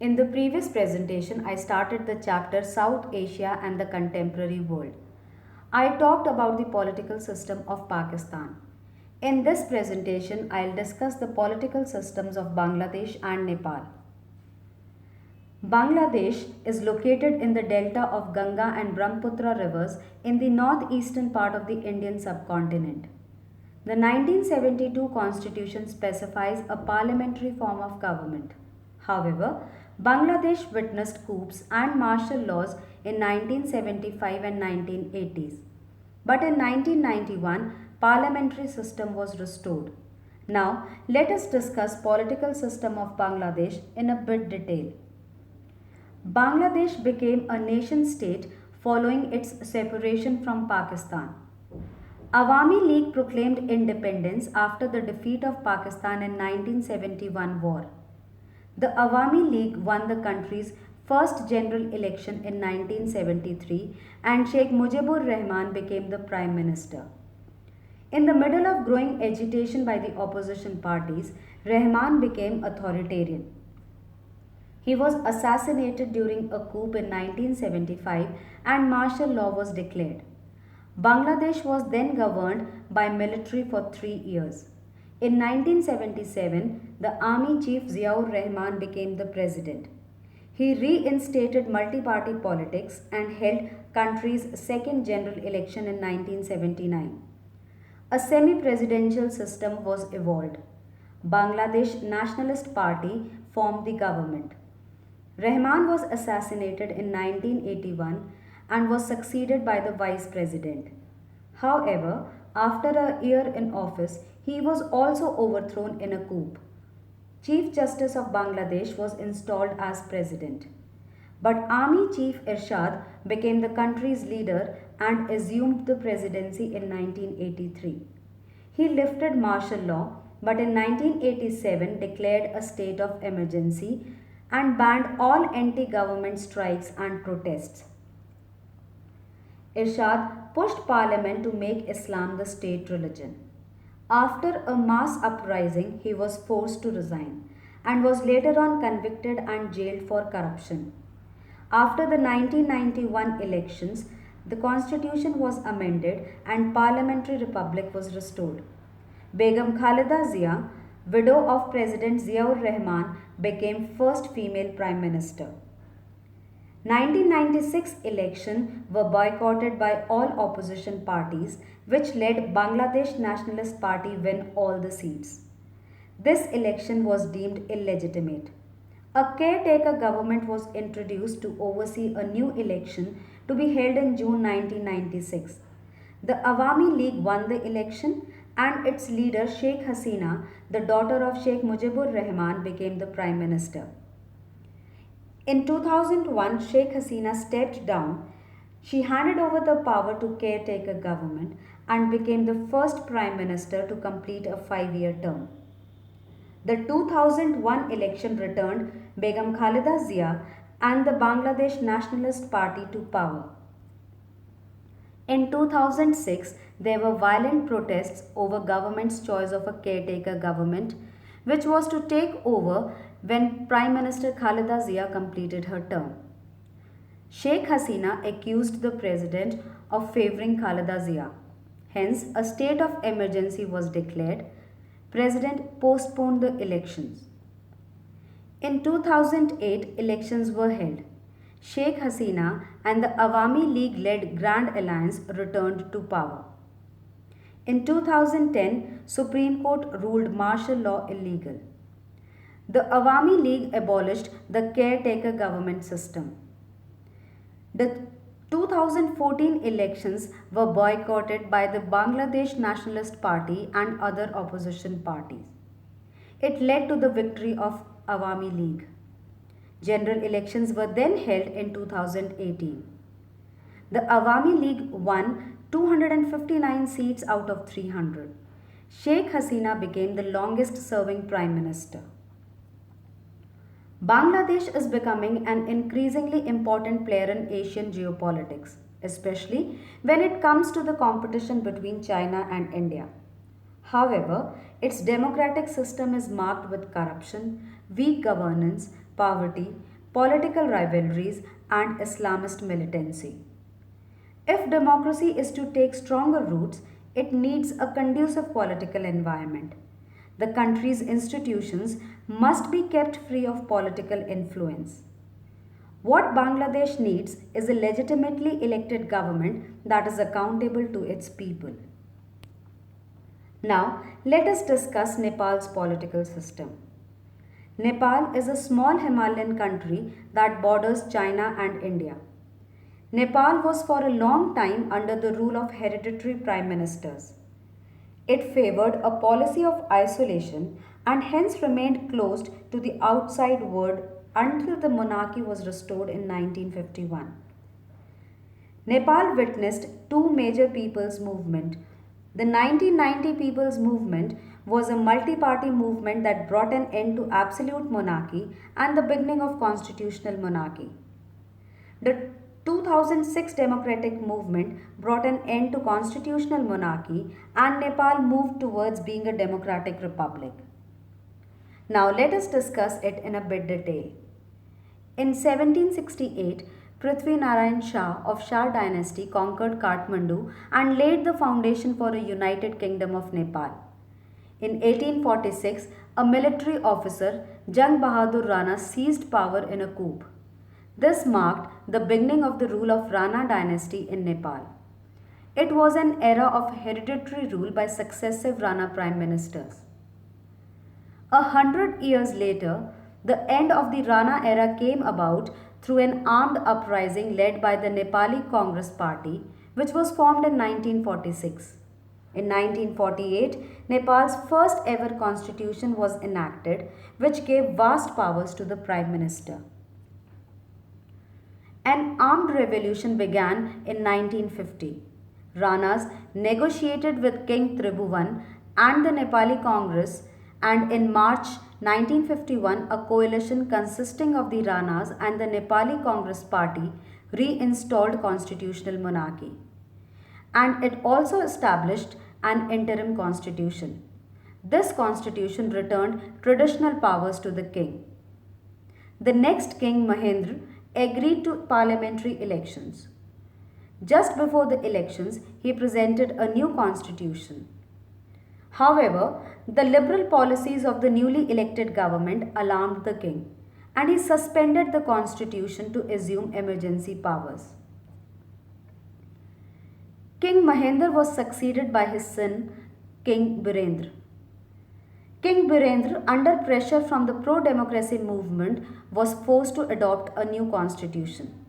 In the previous presentation, I started the chapter South Asia and the Contemporary World. I talked about the political system of Pakistan. In this presentation, I'll discuss the political systems of Bangladesh and Nepal. Bangladesh is located in the delta of Ganga and Brahmaputra rivers in the northeastern part of the Indian subcontinent. The 1972 constitution specifies a parliamentary form of government. However, Bangladesh witnessed coups and martial laws in 1975 and 1980s. But in 1991, parliamentary system was restored. Now, let us discuss political system of Bangladesh in a bit detail. Bangladesh became a nation state following its separation from Pakistan. Awami League proclaimed independence after the defeat of Pakistan in 1971 war. The Awami League won the country's first general election in 1973 and Sheikh Mujibur Rahman became the prime minister. In the middle of growing agitation by the opposition parties, Rahman became authoritarian. He was assassinated during a coup in 1975 and martial law was declared. Bangladesh was then governed by military for 3 years. In 1977, the army chief Ziaur Rahman became the president. He reinstated multi-party politics and held country's second general election in 1979. A semi-presidential system was evolved. Bangladesh Nationalist Party formed the government. Rahman was assassinated in 1981 and was succeeded by the vice president. However, after a year in office, he was also overthrown in a coup. Chief Justice of Bangladesh was installed as president. But Army Chief Ershad became the country's leader and assumed the presidency in 1983. He lifted martial law but in 1987 declared a state of emergency and banned all anti-government strikes and protests. Ershad pushed parliament to make Islam the state religion. After a mass uprising, he was forced to resign and was later on convicted and jailed for corruption. After the 1991 elections, the constitution was amended and parliamentary republic was restored. Begum Khalida Zia, widow of President Ziaur Rahman, became first female prime minister. 1996 elections were boycotted by all opposition parties, which led Bangladesh Nationalist Party win all the seats. This election was deemed illegitimate. A caretaker government was introduced to oversee a new election to be held in June 1996. The Awami League won the election and its leader Sheikh Hasina, the daughter of Sheikh Mujibur Rahman, became the prime minister. In 2001, Sheikh Hasina stepped down. She handed over the power to caretaker government and became the first prime minister to complete a 5-year term. The 2001 election returned Begum Khalida Zia and the Bangladesh Nationalist Party to power. In 2006, there were violent protests over government's choice of a caretaker government, which was to take over when Prime Minister Khalida Zia completed her term. Sheikh Hasina accused the president of favoring Khalida Zia. Hence, a state of emergency was declared. President postponed the elections. In 2008, elections were held. Sheikh Hasina and the Awami League-led Grand Alliance returned to power. In 2010, Supreme Court ruled martial law illegal. The Awami League abolished the caretaker government system. The 2014 elections were boycotted by the Bangladesh Nationalist Party and other opposition parties. It led to the victory of Awami League. General elections were then held in 2018. The Awami League won 259 seats out of 300. Sheikh Hasina became the longest serving prime minister. Bangladesh is becoming an increasingly important player in Asian geopolitics, especially when it comes to the competition between China and India. However, its democratic system is marked with corruption, weak governance, poverty, political rivalries, and Islamist militancy. If democracy is to take stronger roots, it needs a conducive political environment. The country's institutions must be kept free of political influence. What Bangladesh needs is a legitimately elected government that is accountable to its people. Now, let us discuss Nepal's political system. Nepal is a small Himalayan country that borders China and India. Nepal was for a long time under the rule of hereditary prime ministers. It favored a policy of isolation and hence remained closed to the outside world until the monarchy was restored in 1951. Nepal witnessed two major people's movements. The 1990 People's Movement was a multi-party movement that brought an end to absolute monarchy and the beginning of constitutional monarchy. The 2006 Democratic Movement brought an end to constitutional monarchy and Nepal moved towards being a democratic republic. Now let us discuss it in a bit detail. In 1768, Prithvi Narayan Shah of Shah dynasty conquered Kathmandu and laid the foundation for a united kingdom of Nepal. In 1846, a military officer, Jang Bahadur Rana, seized power in a coup. This marked the beginning of the rule of Rana dynasty in Nepal. It was an era of hereditary rule by successive Rana prime ministers. 100 years later, the end of the Rana era came about through an armed uprising led by the Nepali Congress Party, which was formed in 1946. In 1948, Nepal's first ever constitution was enacted, which gave vast powers to the Prime Minister. An armed revolution began in 1950. Ranas negotiated with King Tribhuvan and the Nepali Congress, and in March 1951, a coalition consisting of the Ranas and the Nepali Congress Party reinstalled constitutional monarchy. And it also established an interim constitution. This constitution returned traditional powers to the king. The next king, Mahendra, agreed to parliamentary elections. Just before the elections, he presented a new constitution. However, the liberal policies of the newly elected government alarmed the king, and he suspended the constitution to assume emergency powers. King Mahendra was succeeded by his son, King Birendra. King Birendra, under pressure from the pro-democracy movement, was forced to adopt a new constitution.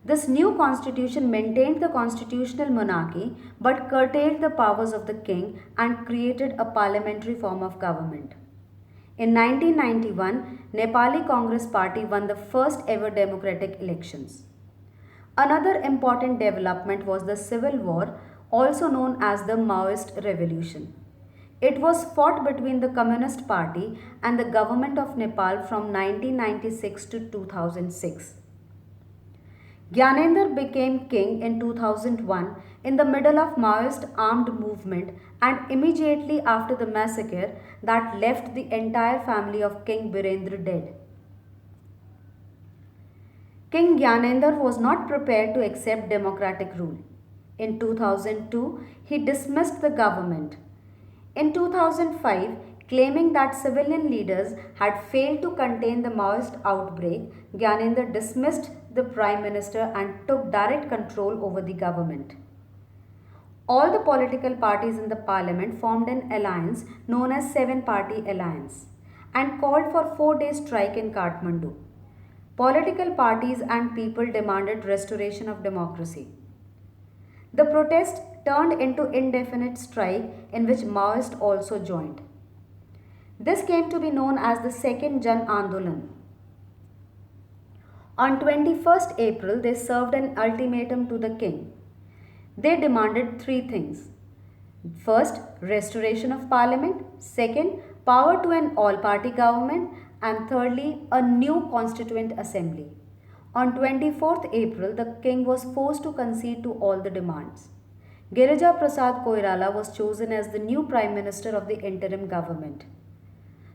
This new constitution maintained the constitutional monarchy but curtailed the powers of the king and created a parliamentary form of government. In 1991, Nepali Congress Party won the first ever democratic elections. Another important development was the civil war, also known as the Maoist Revolution. It was fought between the Communist Party and the government of Nepal from 1996 to 2006. Gyanendra became king in 2001 in the middle of Maoist armed movement and immediately after the massacre that left the entire family of King Birendra dead. King Gyanendra was not prepared to accept democratic rule. In 2002, he dismissed the government. In 2005, claiming that civilian leaders had failed to contain the Maoist outbreak, Gyanendra dismissed the Prime Minister and took direct control over the government. All the political parties in the parliament formed an alliance known as Seven Party Alliance and called for 4-day strike in Kathmandu. Political parties and people demanded restoration of democracy. The protest turned into indefinite strike in which Maoists also joined. This came to be known as the Second Jan Andolan. On 21st April, they served an ultimatum to the king. They demanded three things. First, restoration of parliament. Second, power to an all-party government. And thirdly, a new constituent assembly. On 24th April, the king was forced to concede to all the demands. Girija Prasad Koirala was chosen as the new Prime Minister of the interim government.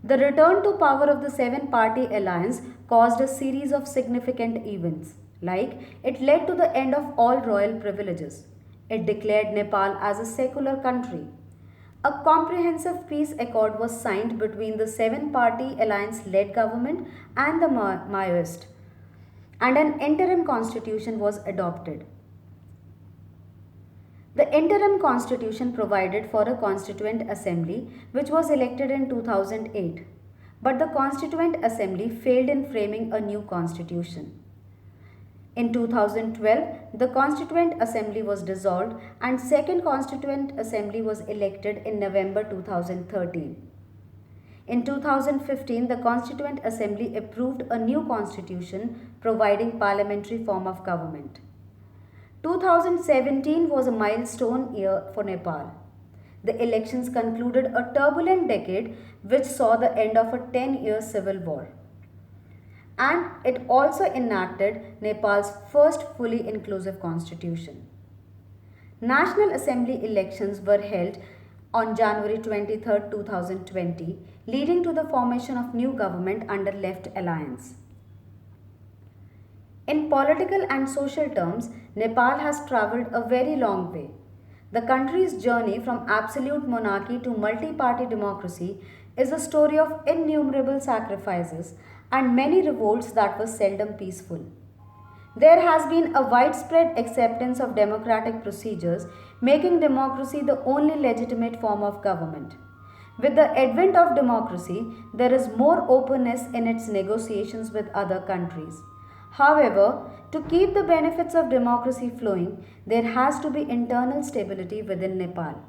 The return to power of the seven party alliance caused a series of significant events, like it led to the end of all royal privileges. It declared Nepal as a secular country. A comprehensive peace accord was signed between the seven party alliance led government and the Maoist, and an interim constitution was adopted. The interim constitution provided for a constituent assembly which was elected in 2008, but the constituent assembly failed in framing a new constitution. In 2012, the Constituent Assembly was dissolved and second Constituent Assembly was elected in November 2013. In 2015, the Constituent Assembly approved a new constitution providing parliamentary form of government. 2017 was a milestone year for Nepal. The elections concluded a turbulent decade which saw the end of a 10-year civil war. And it also enacted Nepal's first fully inclusive constitution. National Assembly elections were held on January 23, 2020, leading to the formation of new government under Left Alliance. In political and social terms, Nepal has travelled a very long way. The country's journey from absolute monarchy to multi-party democracy is a story of innumerable sacrifices and many revolts that were seldom peaceful. There has been a widespread acceptance of democratic procedures, making democracy the only legitimate form of government. With the advent of democracy, there is more openness in its negotiations with other countries. However, to keep the benefits of democracy flowing, there has to be internal stability within Nepal.